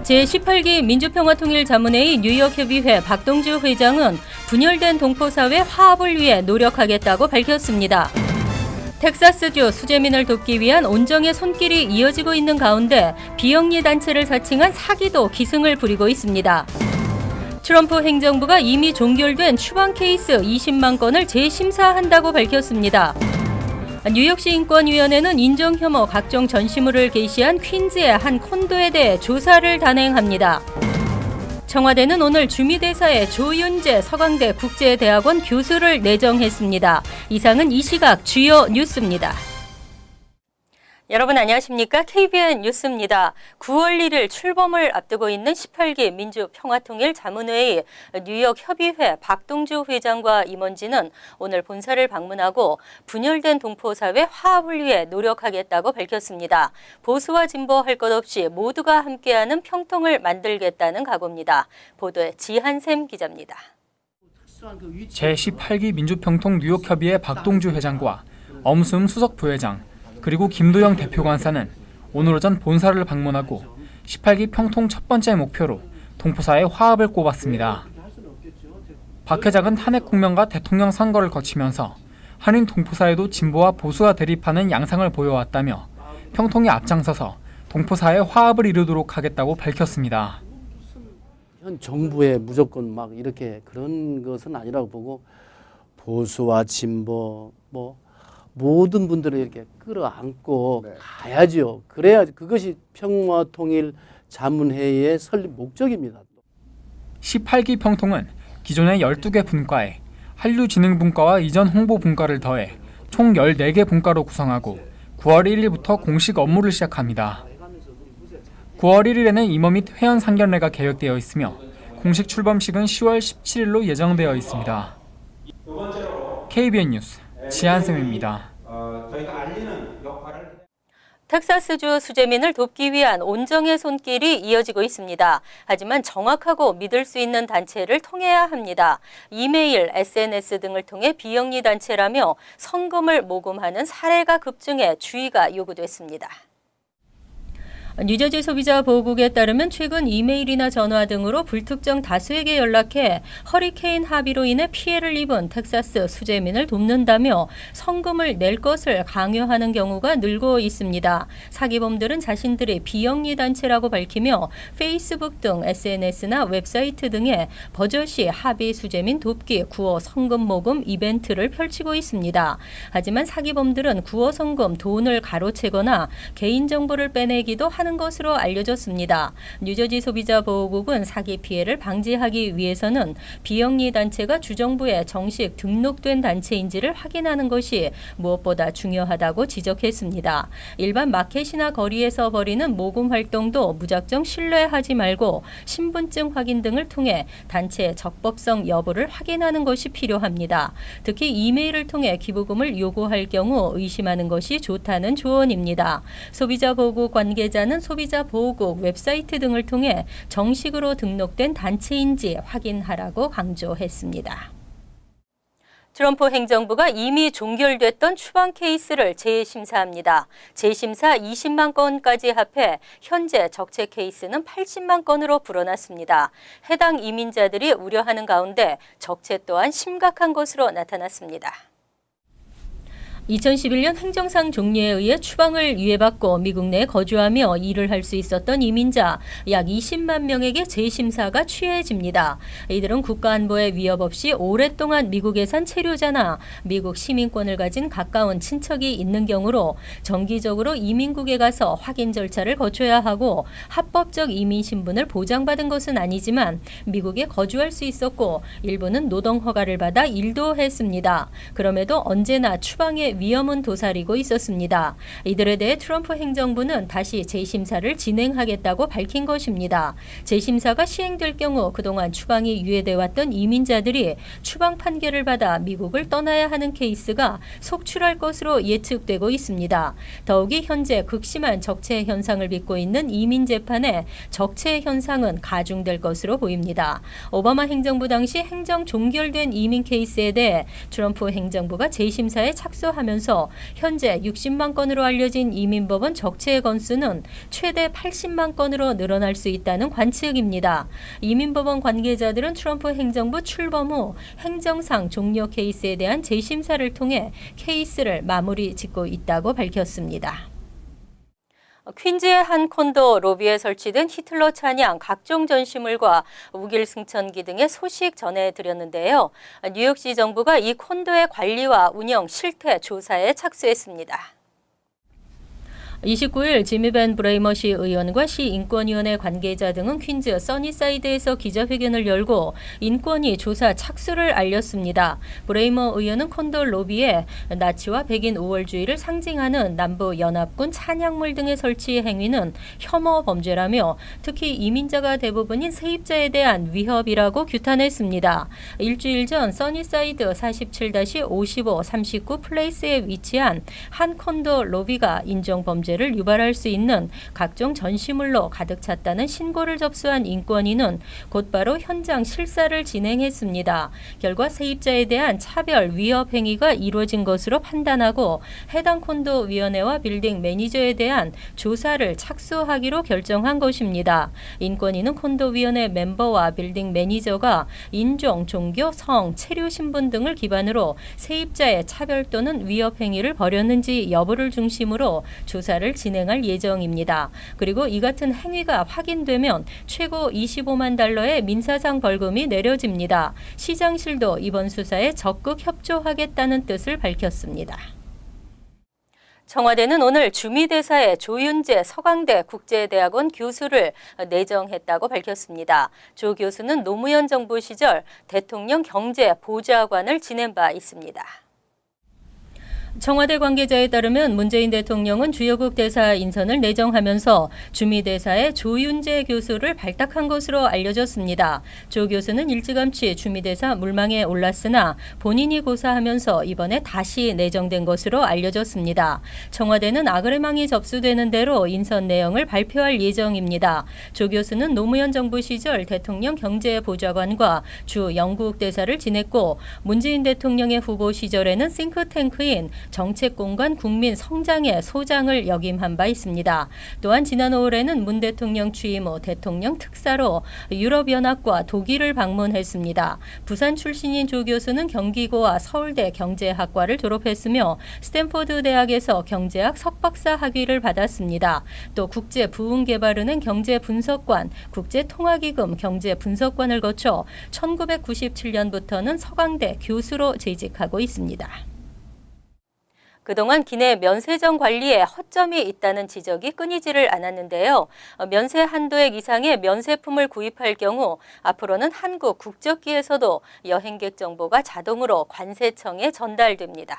제18기 민주평화통일자문회의 뉴욕협의회 박동주 회장은 분열된 동포사회 화합을 위해 노력하겠다고 밝혔습니다. 텍사스주 수재민을 돕기 위한 온정의 손길이 이어지고 있는 가운데 비영리 단체를 사칭한 사기도 기승을 부리고 있습니다. 트럼프 행정부가 이미 종결된 추방 케이스 20만 건을 재심사한다고 밝혔습니다. 뉴욕시 인권위원회는 인종혐오 각종 전시물을 게시한 퀸즈의 한 콘도에 대해 조사를 단행합니다. 청와대는 오늘 주미대사에 조윤재 서강대 국제대학원 교수를 내정했습니다. 이상은 이 시각 주요 뉴스입니다. 여러분 안녕하십니까? KBN 뉴스입니다. 9월 1일 출범을 앞두고 있는 18기 민주평화통일자문회의 뉴욕협의회 박동주 회장과 임원진은 오늘 본사를 방문하고 분열된 동포사회 화합을 위해 노력하겠다고 밝혔습니다. 보수와 진보 할 것 없이 모두가 함께하는 평통을 만들겠다는 각오입니다. 보도에 지한샘 기자입니다. 제18기 민주평통 뉴욕협의회 박동주 회장과 엄수음 수석 부회장 그리고 김도영 대표관사는 오늘 오전 본사를 방문하고 18기 평통 첫 번째 목표로 동포사회 화합을 꼽았습니다. 박 회장은 탄핵 국면과 대통령 선거를 거치면서 한인 동포사회도 진보와 보수가 대립하는 양상을 보여왔다며 평통이 앞장서서 동포사회 화합을 이루도록 하겠다고 밝혔습니다. 현 정부에 무조건 막 이렇게 그런 것은 아니라고 보고 보수와 진보 모든 분들을 이렇게 끌어안고 가야죠. 그래야 그것이 평화통일자문회의의 설립 목적입니다. 18기 평통은 기존의 12개 분과에 한류진흥분과와 이전 홍보분과를 더해 총 14개 분과로 구성하고 9월 1일부터 공식 업무를 시작합니다. 9월 1일에는 임원 및 회원 상견례가 계획되어 있으며 공식 출범식은 10월 17일로 예정되어 있습니다. KBN 뉴스 지한샘입니다. 텍사스주 수재민을 돕기 위한 온정의 손길이 이어지고 있습니다. 하지만 정확하고 믿을 수 있는 단체를 통해야 합니다. 이메일, SNS 등을 통해 비영리 단체라며 성금을 모금하는 사례가 급증해 주의가 요구됐습니다. 뉴저지 소비자보호국에 따르면 최근 이메일이나 전화 등으로 불특정 다수에게 연락해 허리케인 하비로 인해 피해를 입은 텍사스 수재민을 돕는다며 성금을 낼 것을 강요하는 경우가 늘고 있습니다. 사기범들은 자신들이 비영리 단체라고 밝히며 페이스북 등 SNS나 웹사이트 등에 버젓이 하비 수재민 돕기 구호 성금 모금 이벤트를 펼치고 있습니다. 하지만 사기범들은 구호 성금 돈을 가로채거나 개인정보를 빼내기도 하는 것으로 알려졌습니다. 뉴저지 소비자보호국은 사기 피해를 방지하기 위해서는 비영리 단체가 주정부에 정식 등록된 단체인지를 확인하는 것이 무엇보다 중요하다고 지적했습니다. 일반 마켓이나 거리에서 벌이는 모금 활동도 무작정 신뢰하지 말고 신분증 확인 등을 통해 단체의 적법성 여부를 확인하는 것이 필요합니다. 특히 이메일을 통해 기부금을 요구할 경우 의심하는 것이 좋다는 조언입니다. 소비자보호국 관계자는 소비자보호국 웹사이트 등을 통해 정식으로 등록된 단체인지 확인하라고 강조했습니다. 트럼프 행정부가 이미 종결됐던 추방 케이스를 재심사합니다. 재심사 20만 건까지 합해 현재 적체 케이스는 80만 건으로 불어났습니다. 해당 이민자들이 우려하는 가운데 적체 또한 심각한 것으로 나타났습니다. 2011년 행정상 종료에 의해 추방을 유예받고 미국 내에 거주하며 일을 할 수 있었던 이민자 약 20만 명에게 재심사가 취해집니다. 이들은 국가안보에 위협 없이 오랫동안 미국에 산 체류자나 미국 시민권을 가진 가까운 친척이 있는 경우로 정기적으로 이민국에 가서 확인 절차를 거쳐야 하고 합법적 이민 신분을 보장받은 것은 아니지만 미국에 거주할 수 있었고 일부는 노동 허가를 받아 일도 했습니다. 그럼에도 언제나 추방의 위험은 도사리고 있었습니다. 이들에 대해 트럼프 행정부는 다시 재심사를 진행하겠다고 밝힌 것입니다. 재심사가 시행될 경우 그동안 추방이 유예돼 왔던 이민자들이 추방 판결을 받아 미국을 떠나야 하는 케이스가 속출할 것으로 예측되고 있습니다. 더욱이 현재 극심한 적체 현상을 빚고 있는 이민 재판에 적체 현상은 가중될 것으로 보입니다. 오바마 행정부 당시 행정 종결된 이민 케이스에 대해 트럼프 행정부가 재심사에 착수합니다. 하면서 현재 60만 건으로 알려진 이민법원 적체 건수는 최대 80만 건으로 늘어날 수 있다는 관측입니다. 이민법원 관계자들은 트럼프 행정부 출범 후 행정상 종료 케이스에 대한 재심사를 통해 케이스를 마무리 짓고 있다고 밝혔습니다. 퀸즈의 한 콘도 로비에 설치된 히틀러 찬양, 각종 전시물과 우길 승천기 등의 소식 전해드렸는데요. 뉴욕시 정부가 이 콘도의 관리와 운영 실태 조사에 착수했습니다. 29일 지미 벤 브레이머시 의원과 시 인권위원회 관계자 등은 퀸즈 써니사이드에서 기자회견을 열고 인권위 조사 착수를 알렸습니다. 브레이머 의원은 콘도 로비에 나치와 백인 5월주의를 상징하는 남부 연합군 찬양물 등의 설치 행위는 혐오 범죄라며 특히 이민자가 대부분인 세입자에 대한 위협이라고 규탄했습니다. 일주일 전 써니사이드 47-55-39 플레이스에 위치한 한 콘도 로비가 인종범죄 를 유발할 수 있는 각종 전시물로 가득 찼다는 신고를 접수한 인권위는 곧바로 현장 실사를 진행했습니다. 결과 세입자에 대한 차별 위협 행위가 이루어진 것으로 판단하고 해당 콘도 위원회와 빌딩 매니저에 대한 조사를 착수하기로 결정한 것입니다. 인권위는 콘도 위원회 멤버와 빌딩 매니저가 인종, 종교, 성, 체류 신분 등을 기반으로 세입자의 차별 또는 위협 행위를 벌였는지 여부를 중심으로 조사를 진행할 예정입니다. 그리고 이 같은 행위가 확인되면 최고 25만 달러의 민사상 벌금이 내려집니다. 시장실도 이번 수사에 적극 협조하겠다는 뜻을 밝혔습니다. 청와대는 오늘 주미대사에 조윤재 서강대 국제대학원 교수를 내정했다고 밝혔습니다. 조 교수는 노무현 정부 시절 대통령 경제보좌관을 지낸 바 있습니다. 청와대 관계자에 따르면 문재인 대통령은 주요국 대사 인선을 내정하면서 주미대사에 조윤재 교수를 발탁한 것으로 알려졌습니다. 조 교수는 일찌감치 주미대사 물망에 올랐으나 본인이 고사하면서 이번에 다시 내정된 것으로 알려졌습니다. 청와대는 아그레망이 접수되는 대로 인선 내용을 발표할 예정입니다. 조 교수는 노무현 정부 시절 대통령 경제보좌관과 주 영국 대사를 지냈고 문재인 대통령의 후보 시절에는 싱크탱크인 정책공간 국민성장의 소장을 역임한 바 있습니다. 또한 지난 5월에는 문 대통령 취임 후 대통령 특사로 유럽연합과 독일을 방문했습니다. 부산 출신인 조 교수는 경기고와 서울대 경제학과를 졸업했으며 스탠포드 대학에서 경제학 석박사 학위를 받았습니다. 또 국제부흥개발은행 경제분석관, 국제통화기금 경제분석관을 거쳐 1997년부터는 서강대 교수로 재직하고 있습니다. 그동안 기내 면세점 관리에 허점이 있다는 지적이 끊이지를 않았는데요. 면세 한도액 이상의 면세품을 구입할 경우 앞으로는 한국 국적기에서도 여행객 정보가 자동으로 관세청에 전달됩니다.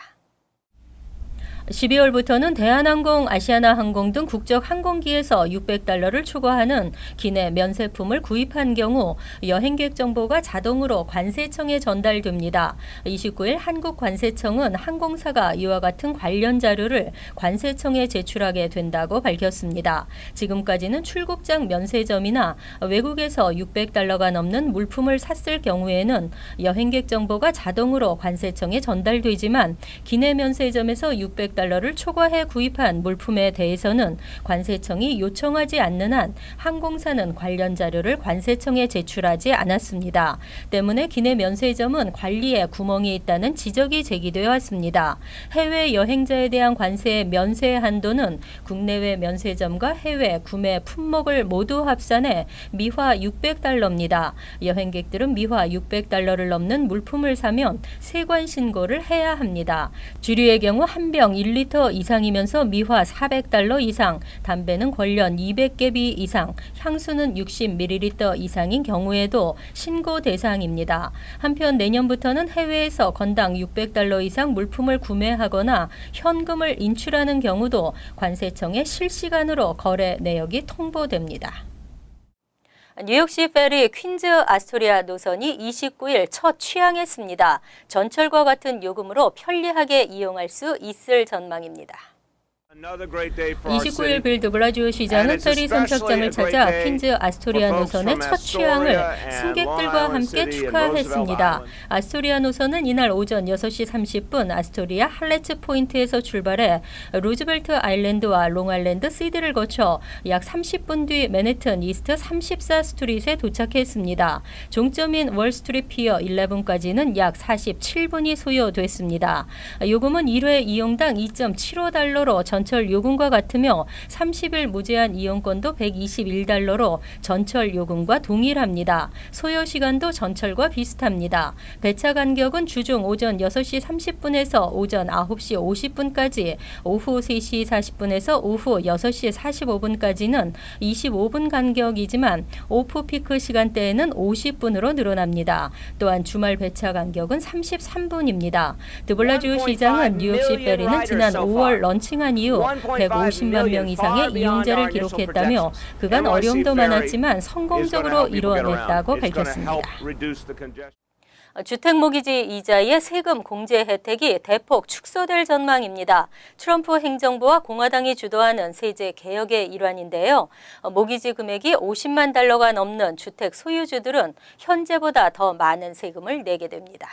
12월부터는 대한항공, 아시아나항공 등 국적 항공기에서 $600를 초과하는 기내 면세품을 구입한 경우 여행객 정보가 자동으로 관세청에 전달됩니다. 29일 한국관세청은 항공사가 이와 같은 관련 자료를 관세청에 제출하게 된다고 밝혔습니다. 지금까지는 출국장 면세점이나 외국에서 $600가 넘는 물품을 샀을 경우에는 여행객 정보가 자동으로 관세청에 전달되지만 기내 면세점에서 $600를 초과해 구입한 물품에 대해서는 관세청이 요청하지 않는 한 항공사는 관련 자료를 관세청에 제출하지 않았습니다. 때문에 기내 면세점은 관리에 구멍이 있다는 지적이 제기되어 왔습니다. 해외 여행자에 대한 관세의 면세 한도는 국내외 면세점과 해외 구매 품목을 모두 합산해 미화 $600입니다. 여행객들은 미화 $600를 넘는 물품을 사면 세관 신고를 해야 합니다. 주류의 경우 한 병 1리터 이상이면서 미화 $400 이상, 담배는 권련 200개비 이상, 향수는 60ml 이상인 경우에도 신고 대상입니다. 한편 내년부터는 해외에서 건당 $600 이상 물품을 구매하거나 현금을 인출하는 경우도 관세청에 실시간으로 거래 내역이 통보됩니다. 뉴욕시 페리 퀸즈 아스토리아 노선이 29일 첫 취항했습니다. 전철과 같은 요금으로 편리하게 이용할 수 있을 전망입니다. 29일 빌 드블라지오 시장은 페리 선착장을 찾아 퀸즈 아스토리아 노선의 첫 취항을 승객들과 함께 축하했습니다. 아스토리아 노선은 이날 오전 6시 30분 아스토리아 할레츠 포인트에서 출발해 루즈벨트 아일랜드와 롱아일랜드 시드를 거쳐 약 30분 뒤 맨해튼 이스트 34 스트릿에 도착했습니다. 종점인 월스트리트 피어 11까지는 약 47분이 소요됐습니다. 요금은 1회 이용당 2.75달러로 전철 요금과 같으며 30일 무제한 이용권도 121달러로 전철 요금과 동일합니다. 소요 시간도 전철과 비슷합니다. 배차 간격은 주중 오전 6시 30분에서 오전 9시 50분까지, 오후 3시 40분에서 오후 6시 45분까지는 25분 간격이지만 오프 피크 시간대에는 50분으로 늘어납니다. 또한 주말 배차 간격은 33분입니다. 드블라지오 시장은 뉴욕시 페리는 지난 5월 런칭한 이후 150만 명 이상의 이용자를 기록했다며 그간 어려움도 많았지만 성공적으로 이루어냈다고 밝혔습니다. 주택모기지 이자의 세금 공제 혜택이 대폭 축소될 전망입니다. 트럼프 행정부와 공화당이 주도하는 세제 개혁의 일환인데요. 모기지 금액이 50만 달러가 넘는 주택 소유주들은 현재보다 더 많은 세금을 내게 됩니다.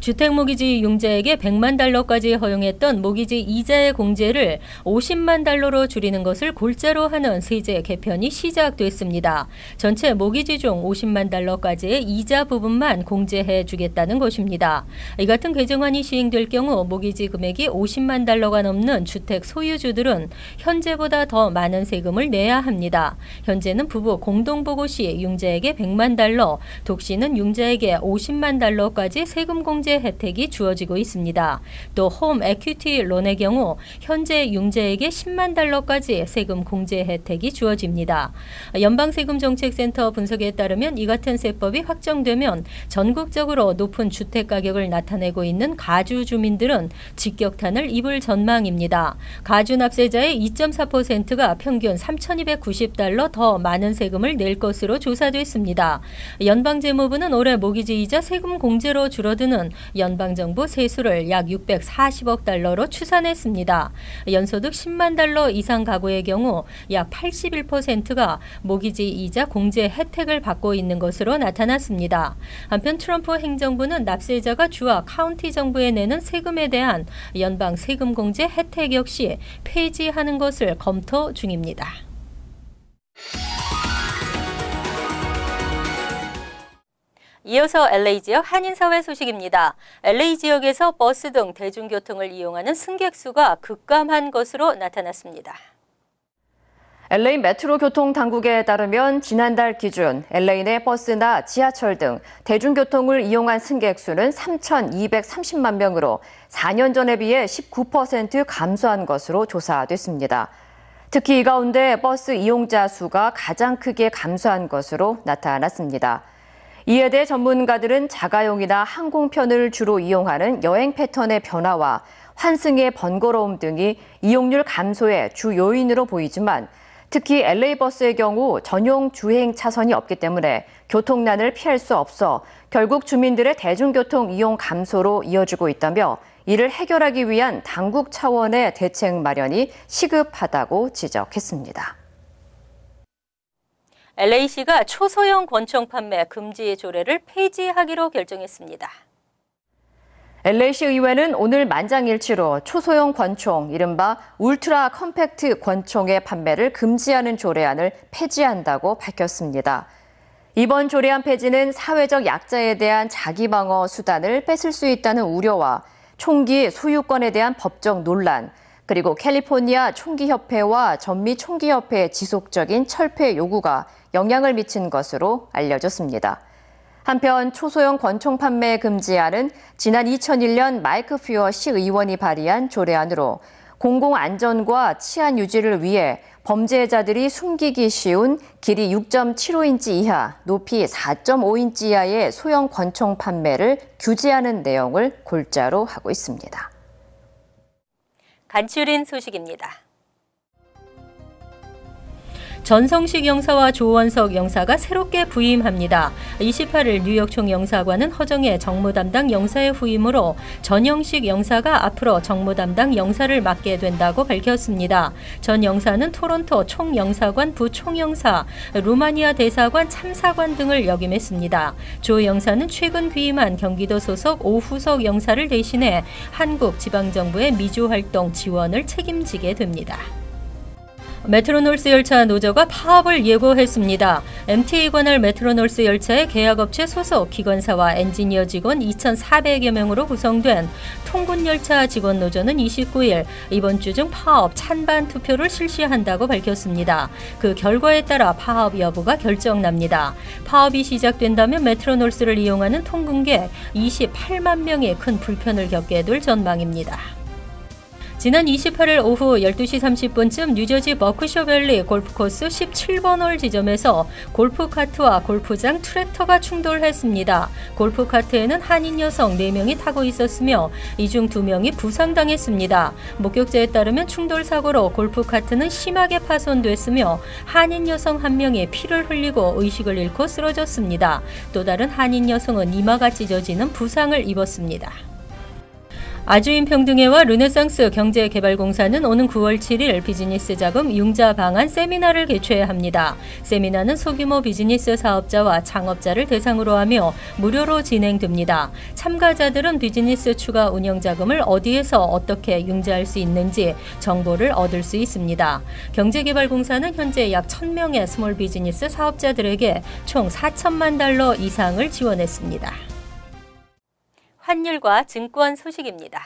주택모기지 융자에게 100만 달러까지 허용했던 모기지 이자의 공제를 50만 달러로 줄이는 것을 골자로 하는 세제 개편이 시작됐습니다. 전체 모기지 중 50만 달러까지의 이자 부분만 공제해 주겠다는 것입니다. 이 같은 개정안이 시행될 경우 모기지 금액이 50만 달러가 넘는 주택 소유주들은 현재보다 더 많은 세금을 내야 합니다. 현재는 부부 공동보고 시 융자에게 100만 달러, 독신은 융자에게 50만 달러까지 세금 공제 혜택이 주어지고 있습니다. 또 홈 에퀴티 론의 경우 현재 융자에게 10만 달러까지 세금 공제 혜택이 주어집니다. 연방세금정책센터 분석에 따르면 이 같은 세법이 확정되면 전국적으로 높은 주택 가격을 나타내고 있는 가주 주민들은 직격탄을 입을 전망입니다. 가주 납세자의 2.4%가 평균 3,290달러 더 많은 세금을 낼 것으로 조사됐습니다. 연방재무부는 올해 모기지이자 세금 공제로 줄어드는 연방정부 세수를 약 640억 달러로 추산했습니다. 연소득 10만 달러 이상 가구의 경우 약 81%가 모기지 이자 공제 혜택을 받고 있는 것으로 나타났습니다. 한편 트럼프 행정부는 납세자가 주와 카운티 정부에 내는 세금에 대한 연방 세금 공제 혜택 역시 폐지하는 것을 검토 중입니다. 이어서 LA 지역 한인사회 소식입니다. LA 지역에서 버스 등 대중교통을 이용하는 승객 수가 급감한 것으로 나타났습니다. LA 메트로 교통 당국에 따르면 지난달 기준 LA 내 버스나 지하철 등 대중교통을 이용한 승객 수는 3,230만 명으로 4년 전에 비해 19% 감소한 것으로 조사됐습니다. 특히 이 가운데 버스 이용자 수가 가장 크게 감소한 것으로 나타났습니다. 이에 대해 전문가들은 자가용이나 항공편을 주로 이용하는 여행 패턴의 변화와 환승의 번거로움 등이 이용률 감소의 주 요인으로 보이지만 특히 LA 버스의 경우 전용 주행 차선이 없기 때문에 교통난을 피할 수 없어 결국 주민들의 대중교통 이용 감소로 이어지고 있다며 이를 해결하기 위한 당국 차원의 대책 마련이 시급하다고 지적했습니다. LA시가 초소형 권총 판매 금지 조례를 폐지하기로 결정했습니다. LA시 의회는 오늘 만장일치로 초소형 권총, 이른바 울트라 컴팩트 권총의 판매를 금지하는 조례안을 폐지한다고 밝혔습니다. 이번 조례안 폐지는 사회적 약자에 대한 자기방어 수단을 뺏을 수 있다는 우려와 총기 소유권에 대한 법적 논란, 그리고 캘리포니아 총기협회와 전미 총기협회의 지속적인 철폐 요구가 영향을 미친 것으로 알려졌습니다. 한편 초소형 권총 판매 금지안은 지난 2001년 마이크 퓨어 시의원이 발의한 조례안으로 공공안전과 치안 유지를 위해 범죄자들이 숨기기 쉬운 길이 6.75인치 이하, 높이 4.5인치 이하의 소형 권총 판매를 규제하는 내용을 골자로 하고 있습니다. 간추린 소식입니다. 전성식 영사와 조원석 영사가 새롭게 부임합니다. 28일 뉴욕 총영사관은 허정의 정무 담당 영사의 후임으로 전영식 영사가 앞으로 정무 담당 영사를 맡게 된다고 밝혔습니다. 전 영사는 토론토 총영사관 부총영사, 루마니아 대사관 참사관 등을 역임했습니다. 조 영사는 최근 귀임한 경기도 소속 오후석 영사를 대신해 한국 지방정부의 미주활동 지원을 책임지게 됩니다. 메트로놀스 열차 노조가 파업을 예고했습니다. MTA 관할 메트로놀스 열차의 계약업체 소속 기관사와 엔지니어 직원 2,400여 명으로 구성된 통근열차 직원 노조는 29일 이번 주 중 파업 찬반 투표를 실시한다고 밝혔습니다. 그 결과에 따라 파업 여부가 결정납니다. 파업이 시작된다면 메트로놀스를 이용하는 통근객 28만 명이 큰 불편을 겪게 될 전망입니다. 지난 28일 오후 12시 30분쯤 뉴저지 버크셔밸리 골프코스 17번 홀 지점에서 골프카트와 골프장 트랙터가 충돌했습니다. 골프카트에는 한인 여성 4명이 타고 있었으며 이 중 2명이 부상당했습니다. 목격자에 따르면 충돌 사고로 골프카트는 심하게 파손됐으며 한인 여성 1명이 피를 흘리고 의식을 잃고 쓰러졌습니다. 또 다른 한인 여성은 이마가 찢어지는 부상을 입었습니다. 아주인평등회와 르네상스 경제개발공사는 오는 9월 7일 비즈니스 자금 융자 방안 세미나를 개최합니다. 세미나는 소규모 비즈니스 사업자와 창업자를 대상으로 하며 무료로 진행됩니다. 참가자들은 비즈니스 추가 운영 자금을 어디에서 어떻게 융자할 수 있는지 정보를 얻을 수 있습니다. 경제개발공사는 현재 약 1,000명의 스몰 비즈니스 사업자들에게 총 4천만 달러 이상을 지원했습니다. 환율과 증권 소식입니다.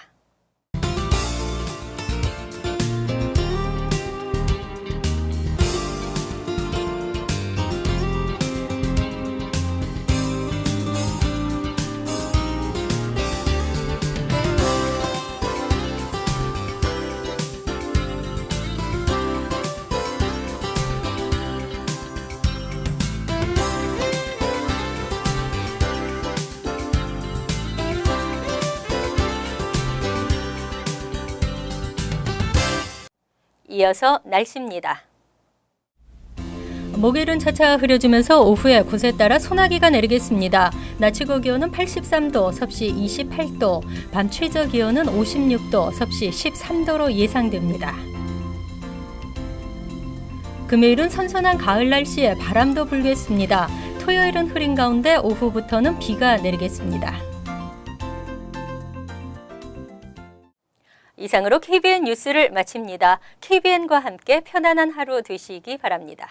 이어서 날씨입니다. 목요일은 차차 흐려지면서 오후에 곳에 따라 소나기가 내리겠습니다. 낮 최고 기온은 83도, 섭씨 28도, 밤 최저 기온은 56도, 섭씨 13도로 예상됩니다. 금요일은 선선한 가을 날씨에 바람도 불겠습니다. 토요일은 흐린 가운데 오후부터는 비가 내리겠습니다. 이상으로 KBN 뉴스를 마칩니다. KBN과 함께 편안한 하루 되시기 바랍니다.